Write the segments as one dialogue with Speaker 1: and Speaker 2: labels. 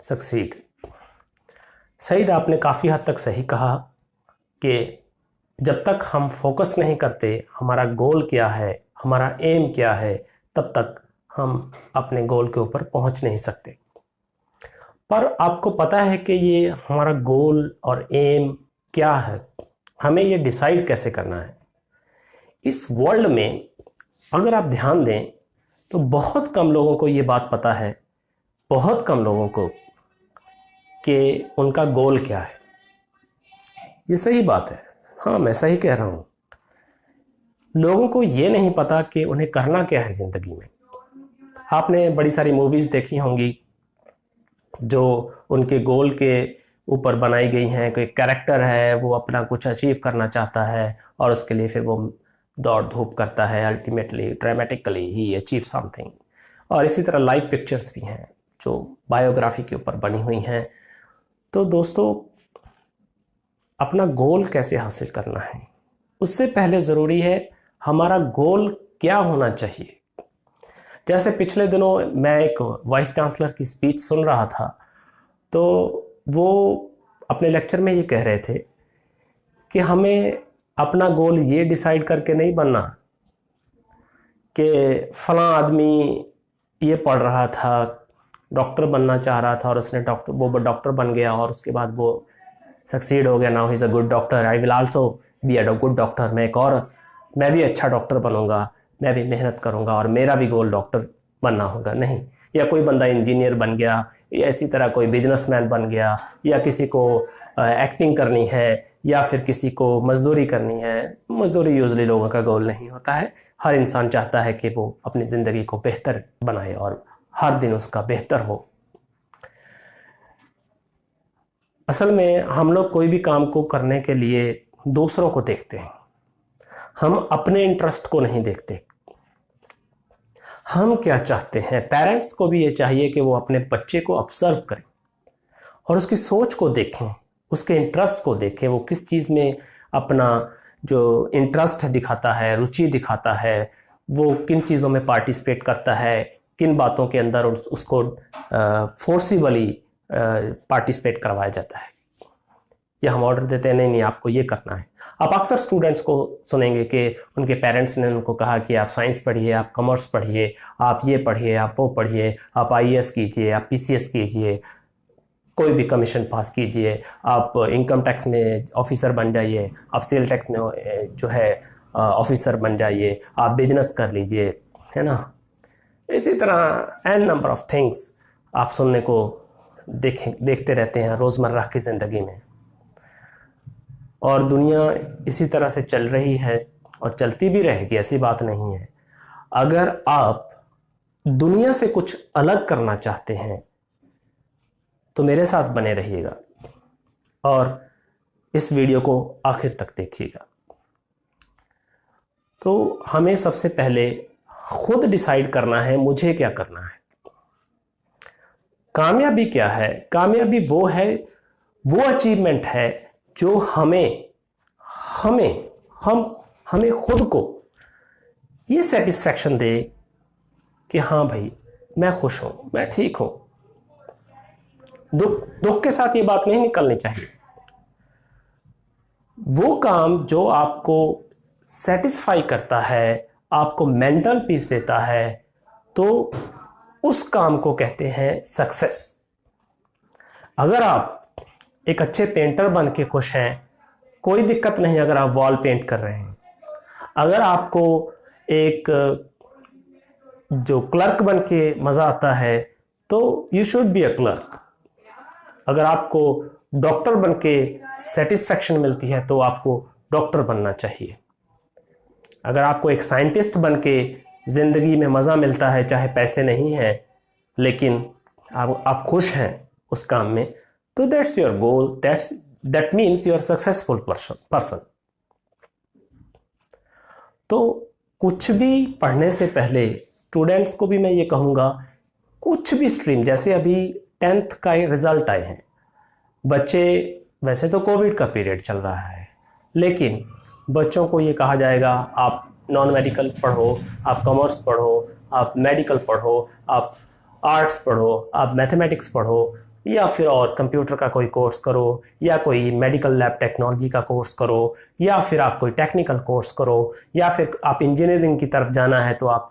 Speaker 1: Succeed. Saeed, आपने काफ़ी हद तक सही कहा कि जब तक हम फोकस नहीं करते हमारा गोल क्या है, हमारा एम क्या है, तब तक हम अपने गोल के ऊपर पहुंच नहीं सकते। पर आपको पता है कि ये हमारा गोल और एम क्या है, हमें ये डिसाइड कैसे करना है? इस वर्ल्ड में अगर आप ध्यान दें तो बहुत कम लोगों को ये बात पता है, बहुत कम लोगों को, कि उनका गोल क्या है। ये सही बात है, हाँ मैं सही कह रहा हूँ। लोगों को ये नहीं पता कि उन्हें करना क्या है ज़िंदगी में। आपने बड़ी सारी मूवीज़ देखी होंगी जो उनके गोल के ऊपर बनाई गई हैं। कोई कैरेक्टर है, वो अपना कुछ अचीव करना चाहता है और उसके लिए फिर वो दौड़ धूप करता है, अल्टीमेटली ड्रामेटिकली ही अचीव समथिंग। और इसी तरह लाइव पिक्चर्स भी हैं जो बायोग्राफी के ऊपर बनी हुई हैं। तो दोस्तों, अपना गोल कैसे हासिल करना है, उससे पहले ज़रूरी है हमारा गोल क्या होना चाहिए। जैसे पिछले दिनों मैं एक वाइस चांसलर की स्पीच सुन रहा था, तो वो अपने लेक्चर में ये कह रहे थे कि हमें अपना गोल ये डिसाइड करके नहीं बनना कि फलां आदमी ये पढ़ रहा था, डॉक्टर बनना चाह रहा था और उसने वो डॉक्टर बन गया और उसके बाद वो सक्सीड हो गया, now he is a good doctor, I will also be a good doctor. मैं भी अच्छा डॉक्टर बनूंगा, मैं भी मेहनत करूंगा और मेरा भी गोल डॉक्टर बनना होगा। नहीं, या कोई बंदा इंजीनियर बन गया, या इसी तरह कोई बिजनेसमैन बन गया, या किसी को एक्टिंग करनी है, या फिर किसी को मजदूरी करनी है। मजदूरी यूजली लोगों का गोल नहीं होता है। हर इंसान चाहता है कि वो अपनी ज़िंदगी को बेहतर बनाए और हर दिन उसका बेहतर हो। असल में हम लोग कोई भी काम को करने के लिए दूसरों को देखते हैं, हम अपने इंटरेस्ट को नहीं देखते। हम क्या चाहते हैं? पेरेंट्स को भी ये चाहिए कि वो अपने बच्चे को ऑब्जर्व करें और उसकी सोच को देखें, उसके इंटरेस्ट को देखें, वो किस चीज़ में अपना जो इंटरेस्ट दिखाता है, रुचि दिखाता है, वो किन चीज़ों में पार्टिसिपेट करता है, किन बातों के अंदर उसको फोर्सिबली पार्टिसिपेट करवाया जाता है। या हम ऑर्डर देते हैं नहीं आपको ये करना है। आप अक्सर स्टूडेंट्स को सुनेंगे कि उनके पेरेंट्स ने उनको कहा कि आप साइंस पढ़िए, आप कॉमर्स पढ़िए, आप ये पढ़िए, आप वो पढ़िए, आप आईएएस कीजिए, आप पीसीएस कीजिए, कोई भी कमीशन पास कीजिए, आप इनकम टैक्स में ऑफिसर बन जाइए, आप सेल टैक्स में जो है ऑफिसर बन जाइए, आप बिजनेस कर लीजिए, है ना। इसी तरह एन नंबर ऑफ थिंग्स आप सुनने को देखते रहते हैं रोज़मर्रा की ज़िंदगी में। और दुनिया इसी तरह से चल रही है और चलती भी रहेगी, ऐसी बात नहीं है। अगर आप दुनिया से कुछ अलग करना चाहते हैं तो मेरे साथ बने रहिएगा और इस वीडियो को आखिर तक देखिएगा। तो हमें सबसे पहले खुद डिसाइड करना है मुझे क्या करना है। कामयाबी क्या है? कामयाबी वो है, वो अचीवमेंट है जो हमें खुद को ये सेटिस्फैक्शन दे कि हाँ भाई मैं खुश हूं, मैं ठीक हूं। दुख के साथ ये बात नहीं निकलनी चाहिए। वो काम जो आपको सेटिस्फाई करता है, आपको मेंटल पीस देता है, तो उस काम को कहते हैं सक्सेस। अगर आप एक अच्छे पेंटर बन के खुश हैं, कोई दिक्कत नहीं अगर आप वॉल पेंट कर रहे हैं। अगर आपको एक जो क्लर्क बन के मज़ा आता है तो you should be a clerk. अगर आपको डॉक्टर बन के सेटिस्फैक्शन मिलती है तो आपको डॉक्टर बनना चाहिए। अगर आपको एक साइंटिस्ट बन के ज़िंदगी में मज़ा मिलता है, चाहे पैसे नहीं हैं लेकिन आप खुश हैं उस काम में, तो that's your goal, that means you are successful person. तो कुछ भी पढ़ने से पहले स्टूडेंट्स को भी मैं ये कहूँगा, कुछ भी स्ट्रीम, जैसे अभी 10th का रिजल्ट आए हैं बच्चे, वैसे तो कोविड का पीरियड चल रहा है लेकिन बच्चों को ये कहा जाएगा आप नॉन मेडिकल पढ़ो, आप कॉमर्स पढ़ो, आप मेडिकल पढ़ो, आप आर्ट्स पढ़ो, आप मैथमेटिक्स पढ़ो, या फिर और कंप्यूटर का कोई कोर्स करो, या कोई मेडिकल लैब टेक्नोलॉजी का कोर्स करो, या फिर आप कोई टेक्निकल कोर्स करो, या फिर आप इंजीनियरिंग की तरफ जाना है तो आप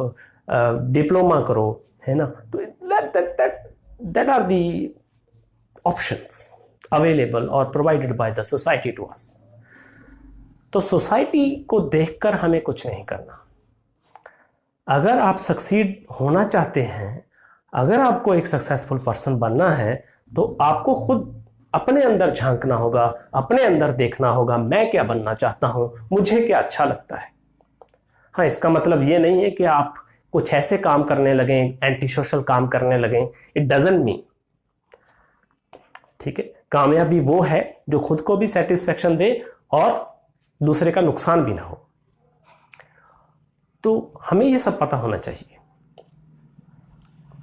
Speaker 1: डिप्लोमा करो, है ना। तो that are the options available और provided by the society to us. तो सोसाइटी को देखकर हमें कुछ नहीं करना। अगर आप सक्सीड होना चाहते हैं, अगर आपको एक सक्सेसफुल पर्सन बनना है, तो आपको खुद अपने अंदर झांकना होगा, अपने अंदर देखना होगा, मैं क्या बनना चाहता हूं, मुझे क्या अच्छा लगता है। हाँ, इसका मतलब ये नहीं है कि आप कुछ ऐसे काम करने लगें, एंटी सोशल काम करने लगें, इट डजंट मीन। ठीक है, कामयाबी वो है जो खुद को भी सेटिस्फेक्शन दे और दूसरे का नुकसान भी ना हो। तो हमें ये सब पता होना चाहिए,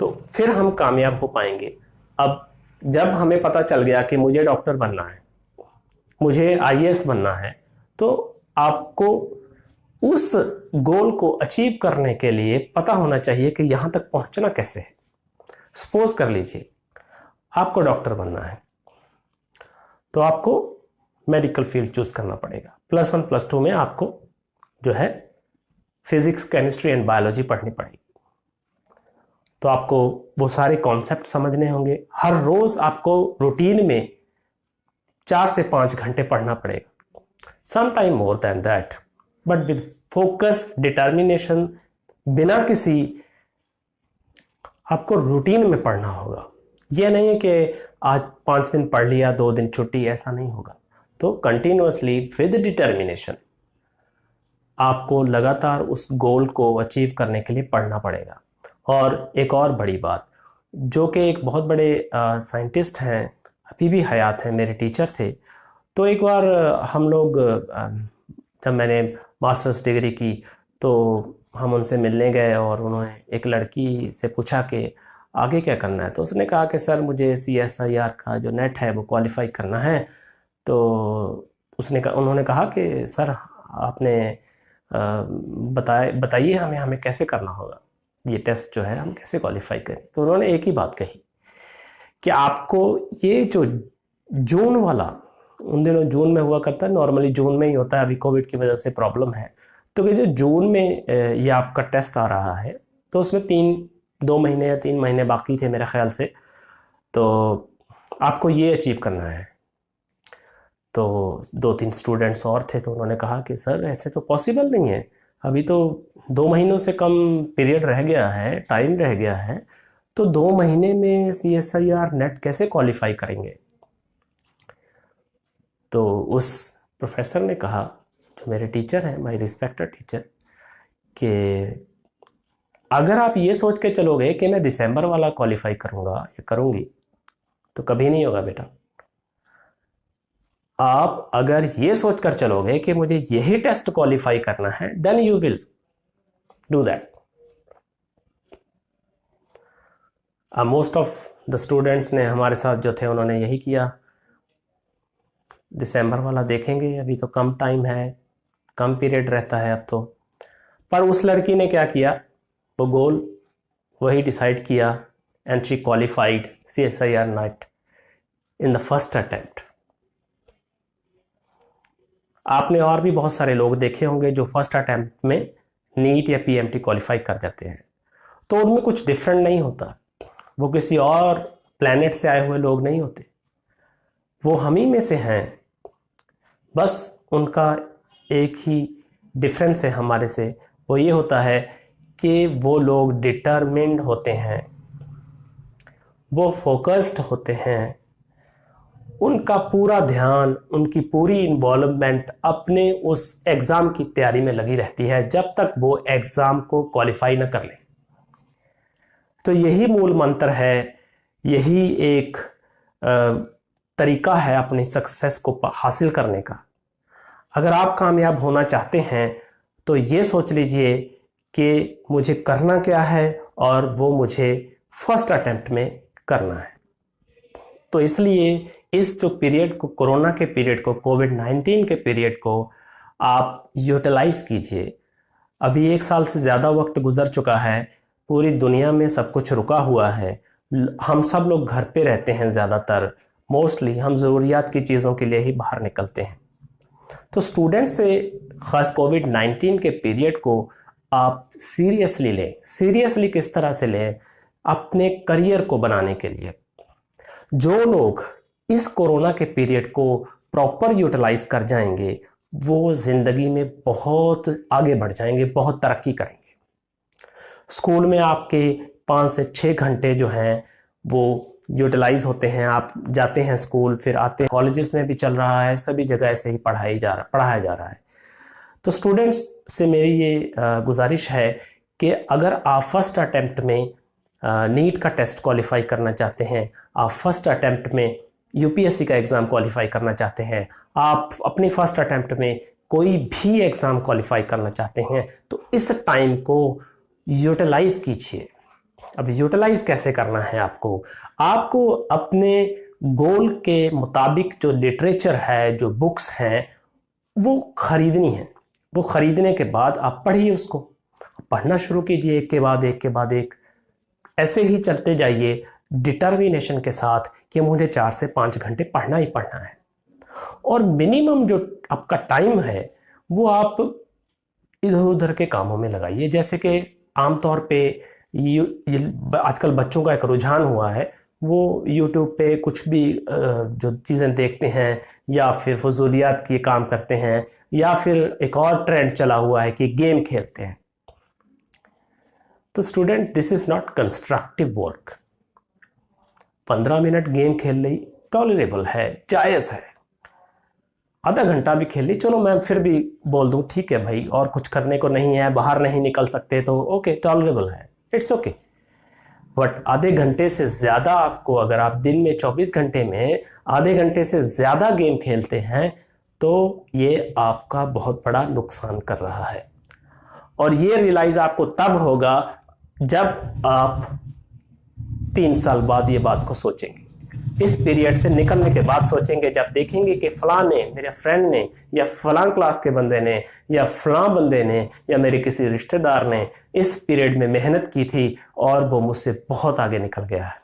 Speaker 1: तो फिर हम कामयाब हो पाएंगे। अब जब हमें पता चल गया कि मुझे डॉक्टर बनना है, मुझे आईएएस बनना है, तो आपको उस गोल को अचीव करने के लिए पता होना चाहिए कि यहां तक पहुंचना कैसे है। सपोज कर लीजिए आपको डॉक्टर बनना है, तो आपको मेडिकल फील्ड चूज करना पड़ेगा। +1 +2 में आपको जो है फिजिक्स, केमिस्ट्री एंड बायोलॉजी पढ़नी पड़ेगी। तो आपको वो सारे कॉन्सेप्ट समझने होंगे। हर रोज आपको रूटीन में 4 से 5 घंटे पढ़ना पड़ेगा, some time more than that, but with focus, determination, बिना किसी, आपको रूटीन में पढ़ना होगा। यह नहीं है कि आज 5 दिन पढ़ लिया, 2 दिन छुट्टी, ऐसा नहीं होगा। तो कंटिन्यूअसली विद डिटर्मिनेशन आपको लगातार उस गोल को अचीव करने के लिए पढ़ना पड़ेगा। और एक और बड़ी बात, जो कि एक बहुत बड़े साइंटिस्ट हैं, अभी भी हयात हैं, मेरे टीचर थे। तो एक बार हम लोग जब मैंने मास्टर्स डिग्री की, तो हम उनसे मिलने गए और उन्होंने एक लड़की से पूछा कि आगे क्या करना है। तो उसने कहा कि सर मुझे CSIR का जो नेट है वो क्वालिफाई करना है। तो उन्होंने कहा कि सर आपने बताइए हमें कैसे करना होगा, ये टेस्ट जो है हम कैसे क्वालिफाई करें। तो उन्होंने एक ही बात कही कि आपको ये जो जून वाला, उन दिनों जून में हुआ करता है, नॉर्मली जून में ही होता है, अभी कोविड की वजह से प्रॉब्लम है, तो कि जो जून में ये आपका टेस्ट आ रहा है, तो उसमें 2 महीने या 3 महीने बाकी थे मेरे ख्याल से। तो आपको ये अचीव करना है। तो 2-3 स्टूडेंट्स और थे, तो उन्होंने कहा कि सर ऐसे तो पॉसिबल नहीं है, अभी तो 2 महीनों से कम पीरियड रह गया है, टाइम रह गया है, तो 2 महीने में CSIR नेट कैसे क्वालिफाई करेंगे। तो उस प्रोफेसर ने कहा, जो मेरे टीचर हैं, माय रिस्पेक्टेड टीचर, कि अगर आप ये सोच के चलोगे कि मैं दिसंबर वाला क्वालिफाई करूंगा या करूंगी, तो कभी नहीं होगा बेटा। आप अगर ये सोचकर चलोगे कि मुझे यही टेस्ट क्वालिफाई करना है, then you will do that. Most of the students ने हमारे साथ जो थे उन्होंने यही किया, दिसंबर वाला देखेंगे, अभी तो कम टाइम है, कम पीरियड रहता है अब तो। पर उस लड़की ने क्या किया, वो गोल वही डिसाइड किया, and she qualified CSIR net in the first attempt. आपने और भी बहुत सारे लोग देखे होंगे जो फर्स्ट अटेम्प्ट में नीट या PMT क्वालिफाई कर जाते हैं। तो उनमें कुछ डिफरेंट नहीं होता, वो किसी और प्लैनेट से आए हुए लोग नहीं होते, वो हम ही में से हैं। बस उनका एक ही डिफरेंस है हमारे से, वो ये होता है कि वो लोग डिटरमिन्ड होते हैं, वो फोकस्ड होते हैं, उनका पूरा ध्यान, उनकी पूरी इन्वॉल्वमेंट अपने उस एग्ज़ाम की तैयारी में लगी रहती है जब तक वो एग्ज़ाम को क्वालिफाई ना कर ले। तो यही मूल मंत्र है, यही एक तरीका है अपनी सक्सेस को हासिल करने का। अगर आप कामयाब होना चाहते हैं तो ये सोच लीजिए कि मुझे करना क्या है, और वो मुझे फर्स्ट अटेम्प्ट में करना है। तो इसलिए इस जो पीरियड को, कोरोना के पीरियड को, कोविड-19 के पीरियड को आप यूटिलाइज कीजिए। अभी 1 साल से ज़्यादा वक्त गुजर चुका है, पूरी दुनिया में सब कुछ रुका हुआ है, हम सब लोग घर पे रहते हैं, ज़्यादातर मोस्टली हम ज़रूरियात की चीज़ों के लिए ही बाहर निकलते हैं। तो स्टूडेंट से ख़ास कोविड-19 के पीरियड को आप सीरियसली लें। सीरियसली किस तरह से लें? अपने करियर को बनाने के लिए। जो लोग इस कोरोना के पीरियड को प्रॉपर यूटिलाइज कर जाएंगे वो ज़िंदगी में बहुत आगे बढ़ जाएंगे, बहुत तरक्की करेंगे। स्कूल में आपके 5 से 6 घंटे जो हैं वो यूटिलाइज होते हैं। आप जाते हैं स्कूल, फिर आते हैं, कॉलेजेस में भी चल रहा है, सभी जगह ऐसे ही पढ़ाया जा रहा है। तो स्टूडेंट्स से मेरी ये गुजारिश है कि अगर आप फर्स्ट अटेम्प्ट में नीट का टेस्ट क्वालिफाई करना चाहते हैं, आप फर्स्ट अटेम्प्ट में यूपीएससी का एग्ज़ाम क्वालिफाई करना चाहते हैं, आप अपनी फर्स्ट अटेम्प्ट में कोई भी एग्ज़ाम क्वालिफाई करना चाहते हैं, तो इस टाइम को यूटिलाइज कीजिए। अब यूटिलाइज कैसे करना है? आपको अपने गोल के मुताबिक जो लिटरेचर है, जो बुक्स हैं, वो खरीदनी है। वो खरीदने के बाद आप पढ़िए, उसको पढ़ना शुरू कीजिए, एक के बाद एक ऐसे ही चलते जाइए डिटर्मिनेशन के साथ कि मुझे 4 से 5 घंटे पढ़ना ही पढ़ना है। और मिनिमम जो आपका टाइम है वो आप इधर उधर के कामों में लगाइए। जैसे कि आमतौर पे ये आजकल बच्चों का एक रुझान हुआ है, वो यूट्यूब पे कुछ भी जो चीज़ें देखते हैं या फिर फजूलियात के काम करते हैं, या फिर एक और ट्रेंड चला हुआ है कि गेम खेलते हैं। तो student, this is not constructive work. 15 minute game खेल ली, टॉलरेबल है, जायज़ है। आधा घंटा भी खेल ली, चलो मैं फिर भी बोल दूं ठीक है भाई, और कुछ करने को नहीं है, बाहर नहीं निकल सकते, तो ओके, टॉलरेबल है, इट्स ओके। बट आधे घंटे से ज़्यादा आपको, अगर आप दिन में 24 घंटे में आधे घंटे से ज़्यादा गेम खेलते हैं तो ये आपका बहुत बड़ा नुकसान कर रहा है। और ये रियलाइज़ आपको तब होगा जब आप 3 साल बाद ये बात को सोचेंगे, इस पीरियड से निकलने के बाद सोचेंगे, जब देखेंगे कि फलां ने, मेरे फ्रेंड ने, या फलां क्लास के बंदे ने, या फलां बंदे ने, या मेरे किसी रिश्तेदार ने इस पीरियड में मेहनत की थी और वो मुझसे बहुत आगे निकल गया है।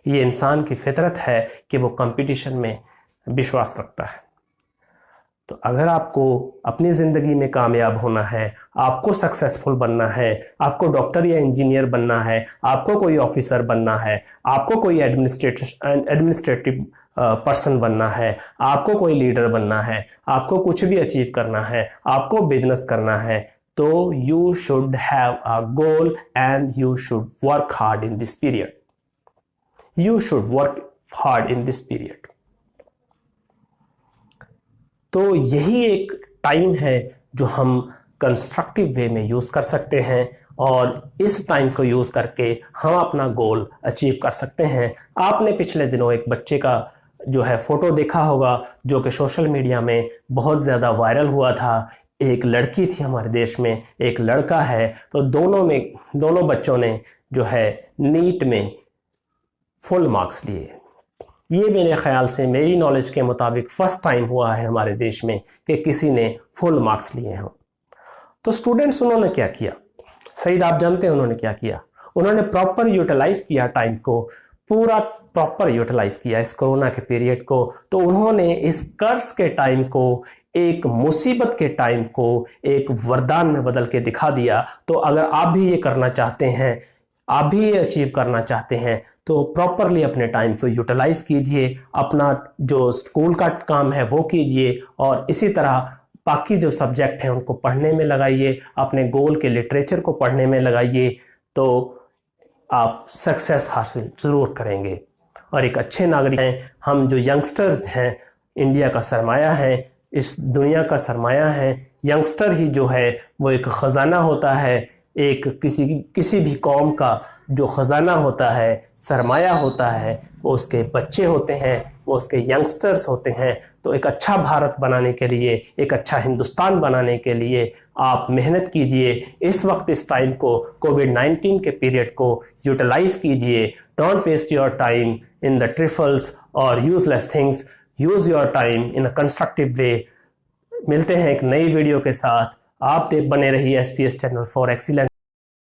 Speaker 1: ये इंसान की फितरत है कि वो कंपटीशन में विश्वास रखता है। तो अगर आपको अपनी ज़िंदगी में कामयाब होना है, आपको सक्सेसफुल बनना है, आपको डॉक्टर या इंजीनियर बनना है, आपको कोई ऑफिसर बनना है, आपको कोई एडमिनिस्ट्रेटिव पर्सन बनना है, आपको कोई लीडर बनना है, आपको कुछ भी अचीव करना है, आपको बिजनेस करना है, तो you should have a goal and you should work hard in this period. You should work hard in this period. तो यही एक टाइम है जो हम कंस्ट्रक्टिव वे में यूज़ कर सकते हैं, और इस टाइम को यूज़ करके हम अपना गोल अचीव कर सकते हैं। आपने पिछले दिनों एक बच्चे का जो है फ़ोटो देखा होगा, जो कि सोशल मीडिया में बहुत ज़्यादा वायरल हुआ था। एक लड़की थी हमारे देश में, एक लड़का है, तो दोनों बच्चों ने जो है नीट में फुल मार्क्स लिए। ये मेरे ख्याल से, मेरी नॉलेज के मुताबिक फर्स्ट टाइम हुआ है हमारे देश में कि किसी ने फुल मार्क्स लिए हों। तो स्टूडेंट्स, उन्होंने क्या किया? सईद, आप जानते हैं उन्होंने क्या किया? उन्होंने प्रॉपर यूटिलाइज किया टाइम को, पूरा प्रॉपर यूटिलाइज किया इस कोरोना के पीरियड को। तो उन्होंने इस कर्ज के टाइम को, एक मुसीबत के टाइम को एक वरदान में बदल के दिखा दिया। तो अगर आप भी ये करना चाहते हैं, आप भी ये अचीव करना चाहते हैं, तो प्रॉपरली अपने टाइम को यूटिलाइज कीजिए, अपना जो स्कूल का काम है वो कीजिए, और इसी तरह बाकी जो सब्जेक्ट हैं उनको पढ़ने में लगाइए, अपने गोल के लिटरेचर को पढ़ने में लगाइए, तो आप सक्सेस हासिल ज़रूर करेंगे और एक अच्छे नागरिक हैं। हम जो यंगस्टर्स हैं, इंडिया का सरमाया है, इस दुनिया का सरमाया है। यंगस्टर ही जो है वो एक ख़जाना होता है, एक किसी भी कौम का जो ख़जाना होता है, सरमाया होता है, वो उसके बच्चे होते हैं, वो उसके यंगस्टर्स होते हैं। तो एक अच्छा भारत बनाने के लिए, एक अच्छा हिंदुस्तान बनाने के लिए आप मेहनत कीजिए। इस वक्त इस टाइम को, कोविड-19 के पीरियड को यूटिलाइज कीजिए। Don't waste your time in the trifles और useless things. Use your time in a constructive way. मिलते हैं एक नई वीडियो के साथ। आप बने रहिए SPS चैनल फॉर एक्सीलेंस।